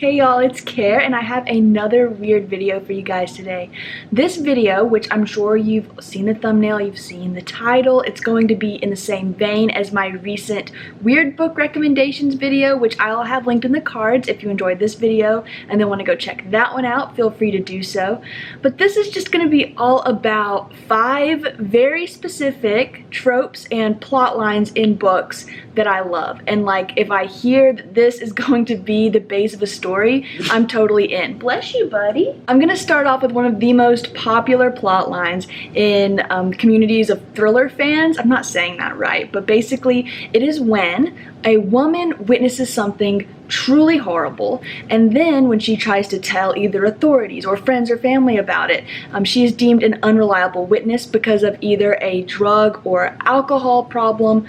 Hey y'all, it's Care, and I have another weird video for you guys today. This video, which I'm sure you've seen the thumbnail, you've seen the title, it's going to be in the same vein as my recent weird book recommendations video, which I'll have linked in the cards if you enjoyed this video and then want to go check that one out, feel free to do so. But this is just going to be all about 5 very specific tropes and plot lines in books that I love. And like, if I hear that this is going to be the base of a story, I'm totally in. Bless you, buddy. I'm gonna start off with one of the most popular plot lines in communities of thriller fans. I'm not saying that right, but basically it is when a woman witnesses something truly horrible, and then when she tries to tell either authorities or friends or family about it, she is deemed an unreliable witness because of either a drug or alcohol problem,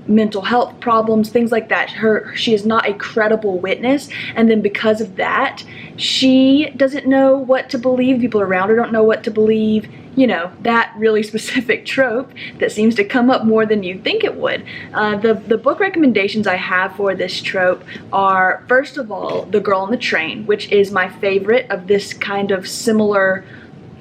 mental health problems, things like that. She is not a credible witness, and then because of that, she doesn't know what to believe. People around her don't know what to believe. You know, that really specific trope that seems to come up more than you'd think it would. The book recommendations I have for this trope are, first of all, The Girl on the Train, which is my favorite of this kind of similar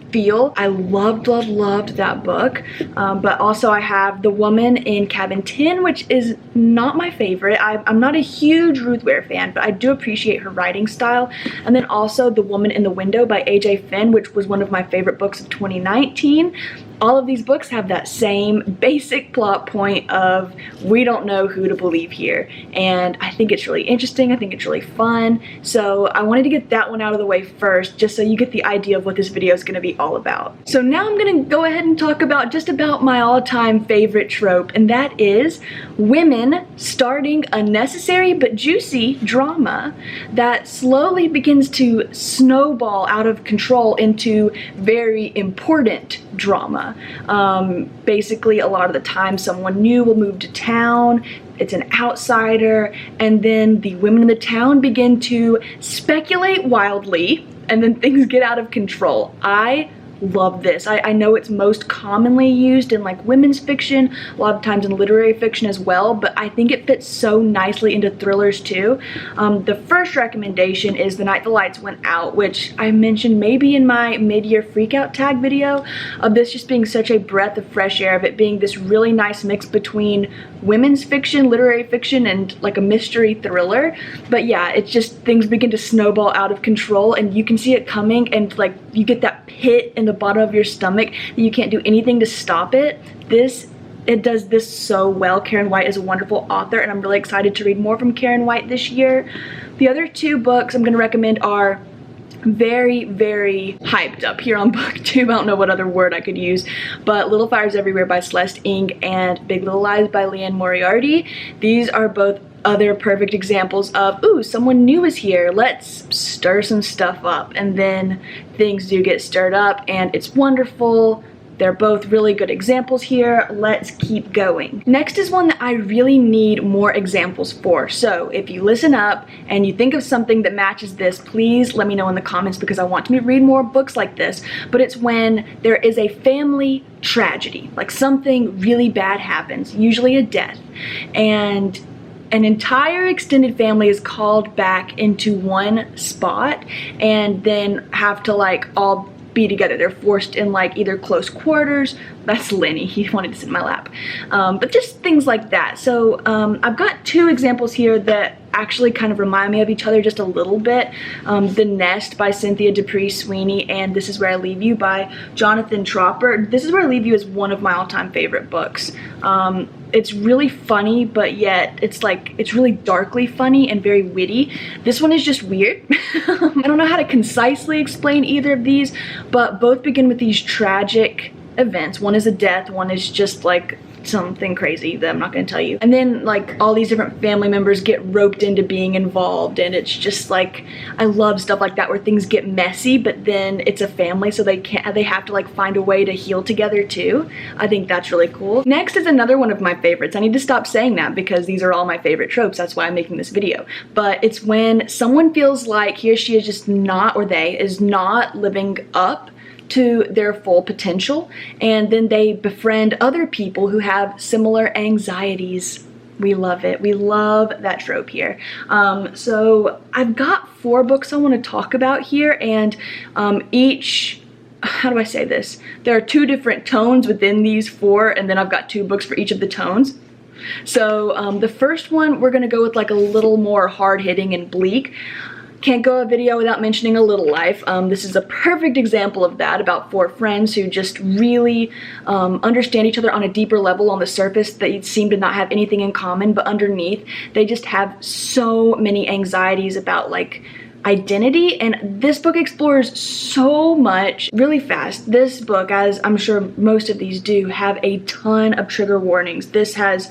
feel. I loved that book. But also I have The Woman in Cabin 10, which is not my favorite. I'm not a huge Ruth Ware fan, but I do appreciate her writing style. And then also The Woman in the Window by A.J. Finn, which was one of my favorite books of 2019. All of these books have that same basic plot point of we don't know who to believe here. And I think it's really interesting. I think it's really fun. So I wanted to get that one out of the way first, just so you get the idea of what this video is going to be all about. So now I'm going to go ahead and talk about just about my all-time favorite trope, and that is women starting unnecessary but juicy drama that slowly begins to snowball out of control into very important drama. Basically, a lot of the time someone new will move to town, it's an outsider, and then the women in the town begin to speculate wildly, and then things get out of control. I love this. I know it's most commonly used in like women's fiction, a lot of times in literary fiction as well, but I think it fits so nicely into thrillers too. The first recommendation is The Night the Lights Went Out, which I mentioned maybe in my mid-year freakout tag video, of this just being such a breath of fresh air, of it being this really nice mix between women's fiction, literary fiction, and like a mystery thriller. But yeah, it's just things begin to snowball out of control and you can see it coming, and like you get that pit in the bottom of your stomach that you can't do anything to stop it. It does this so well. Karen White is a wonderful author, and I'm really excited to read more from Karen White this year. The other 2 books I'm going to recommend are very hyped up here on booktube. I don't know what other word I could use, but Little Fires Everywhere by Celeste Ng and Big Little Lies by Leanne Moriarty. These are both other perfect examples of, ooh, someone new is here, let's stir some stuff up, and then things do get stirred up and it's wonderful. They're both really good examples here. Let's keep going. Next is one that I really need more examples for. So if you listen up and you think of something that matches this, please let me know in the comments, because I want to read more books like this. But it's when there is a family tragedy, like something really bad happens, usually a death, and an entire extended family is called back into one spot and then have to like all be together. They're forced in like either close quarters. That's Lenny, he wanted to sit in my lap. But just things like that. So I've got 2 examples here that actually kind of remind me of each other just a little bit. The Nest by Cynthia Dupree Sweeney and This Is Where I Leave You by Jonathan Tropper. This Is Where I Leave You is one of my all-time favorite books. It's really funny, but yet it's really darkly funny and very witty. This one is just weird. I don't know how to concisely explain either of these, but both begin with these tragic events. One is a death, one is just like something crazy that I'm not going to tell you. And then like all these different family members get roped into being involved, and it's just like, I love stuff like that where things get messy, but then it's a family, so they have to like find a way to heal together too. I think that's really cool. Next is another one of my favorites. I need to stop saying that because these are all my favorite tropes. That's why I'm making this video. But it's when someone feels like he or she is just not, or they is not living up to their full potential, and then they befriend other people who have similar anxieties We love it. We love that trope here. So I've got 4 books I want to talk about here, and each, how do I say this? There are 2 different tones within these 4, and then I've got 2 books for each of the tones. So the first one, we're gonna go with like a little more hard-hitting and bleak. Can't go a video without mentioning A Little Life. This is a perfect example of that, about 4 friends who just really understand each other on a deeper level. On the surface, they seem to not have anything in common, but underneath, they just have so many anxieties about like identity, and this book explores so much really fast. This book, as I'm sure most of these do, have a ton of trigger warnings. This has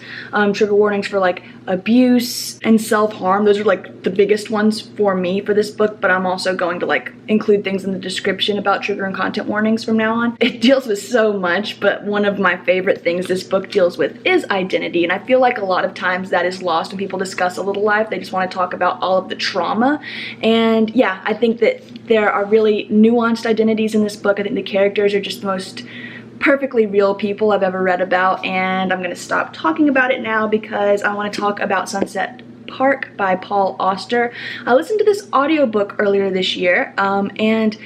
trigger warnings for like abuse and self-harm. Those are like the biggest ones for me for this book, but I'm also going to like include things in the description about trigger and content warnings from now on. It deals with so much, but one of my favorite things this book deals with is identity, and I feel like a lot of times that is lost when people discuss A Little Life. They just want to talk about all of the trauma, and yeah, I think that there are really nuanced identities in this book. I think the characters are just the most perfectly real people I've ever read about, and I'm gonna stop talking about it now because I want to talk about Sunset Park by Paul Auster. I listened to this audiobook earlier this year, and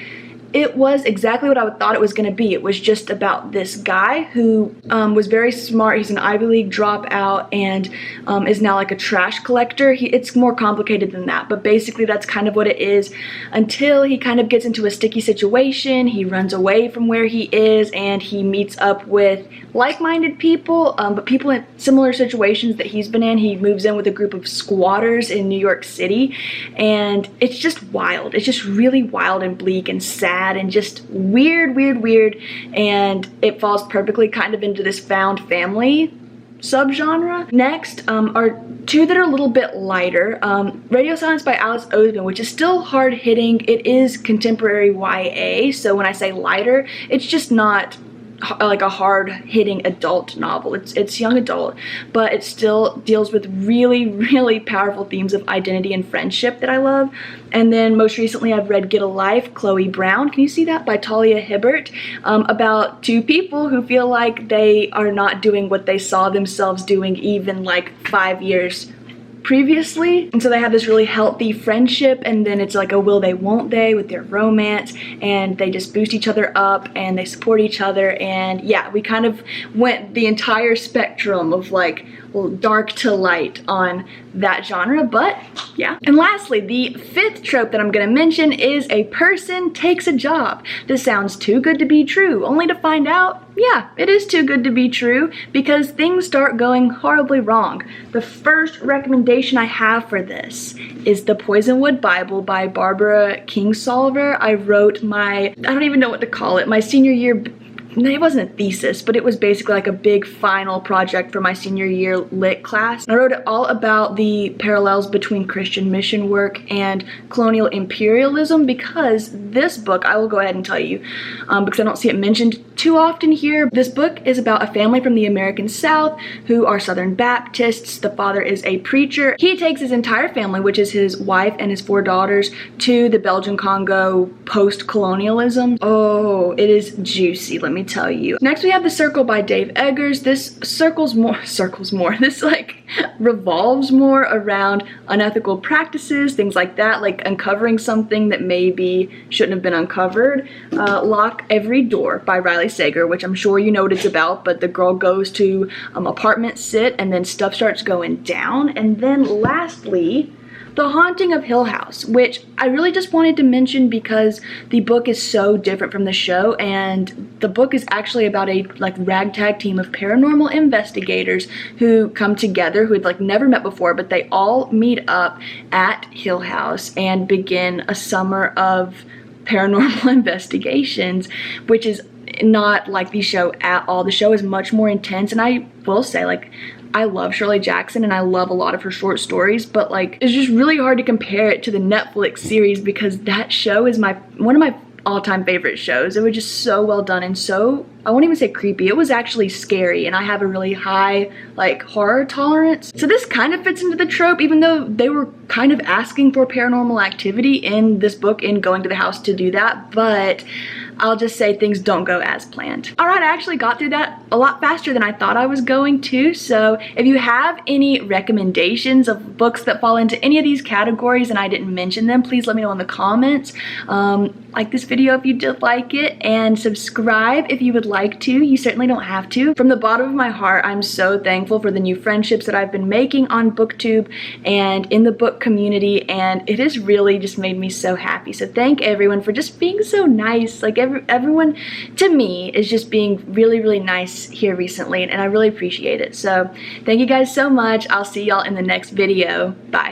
it was exactly what I thought it was going to be. It was just about this guy who was very smart. He's an Ivy League dropout and is now like a trash collector. It's more complicated than that, but basically that's kind of what it is, until he kind of gets into a sticky situation. He runs away from where he is, and he meets up with like-minded people, but people in similar situations that he's been in. He moves in with a group of squatters in New York City, and it's just wild. It's just really wild and bleak and sad and just weird, and it falls perfectly kind of into this found family subgenre. Next are 2 that are a little bit lighter. Radio Silence by Alice Oseman, which is still hard-hitting. It is contemporary YA, so when I say lighter, it's just not like a hard-hitting adult novel. It's young adult, but it still deals with really powerful themes of identity and friendship that I love. And then most recently I've read Get a Life, Chloe Brown. Can you see that? By Talia Hibbert, about 2 people who feel like they are not doing what they saw themselves doing even like 5 years previously, and so they have this really healthy friendship, and then it's like a will they won't they with their romance, and they just boost each other up and they support each other. And yeah, we kind of went the entire spectrum of like dark to light on that genre, but yeah. And lastly, the 5th trope that I'm gonna mention is a person takes a job. This sounds too good to be true, only to find out, yeah, it is too good to be true, because things start going horribly wrong. The first recommendation I have for this is the Poisonwood Bible by Barbara Kingsolver. I wrote my, I don't even know what to call it, my senior year, it wasn't a thesis, but it was basically like a big final project for my senior year lit class. I wrote it all about the parallels between Christian mission work and colonial imperialism, because this book, I will go ahead and tell you, because I don't see it mentioned too often here. This book is about a family from the American South who are Southern Baptists. The father is a preacher. He takes his entire family, which is his wife and his 4 daughters, to the Belgian Congo post-colonialism. Oh, it is juicy, let me tell you. Next we have The Circle by Dave Eggers. This this like revolves more around unethical practices, things like that, like uncovering something that maybe shouldn't have been uncovered. Lock Every Door by Riley Sager, which I'm sure you know what it's about, but the girl goes to apartment sit, and then stuff starts going down. And then lastly, The Haunting of Hill House, which I really just wanted to mention because the book is so different from the show, and the book is actually about a like ragtag team of paranormal investigators who come together, who had like never met before, but they all meet up at Hill House and begin a summer of paranormal investigations, which is not like the show at all. The show is much more intense, and I will say, like, I love Shirley Jackson and I love a lot of her short stories, but like it's just really hard to compare it to the Netflix series, because that show is one of my all-time favorite shows. It was just so well done and so, I won't even say creepy, it was actually scary, and I have a really high like horror tolerance. So this kind of fits into the trope, even though they were kind of asking for paranormal activity in this book in going to the house to do that. But I'll just say things don't go as planned. All right, I actually got through that a lot faster than I thought I was going to. So if you have any recommendations of books that fall into any of these categories and I didn't mention them, please let me know in the comments. Like this video if you did like it, and subscribe if you would like to. You certainly don't have to. From the bottom of my heart, I'm so thankful for the new friendships that I've been making on BookTube and in the book community, and it has really just made me so happy. So thank everyone for just being so nice. Like everyone to me is just being really, really nice here recently, and I really appreciate it. So thank you guys so much. I'll see y'all in the next video. Bye.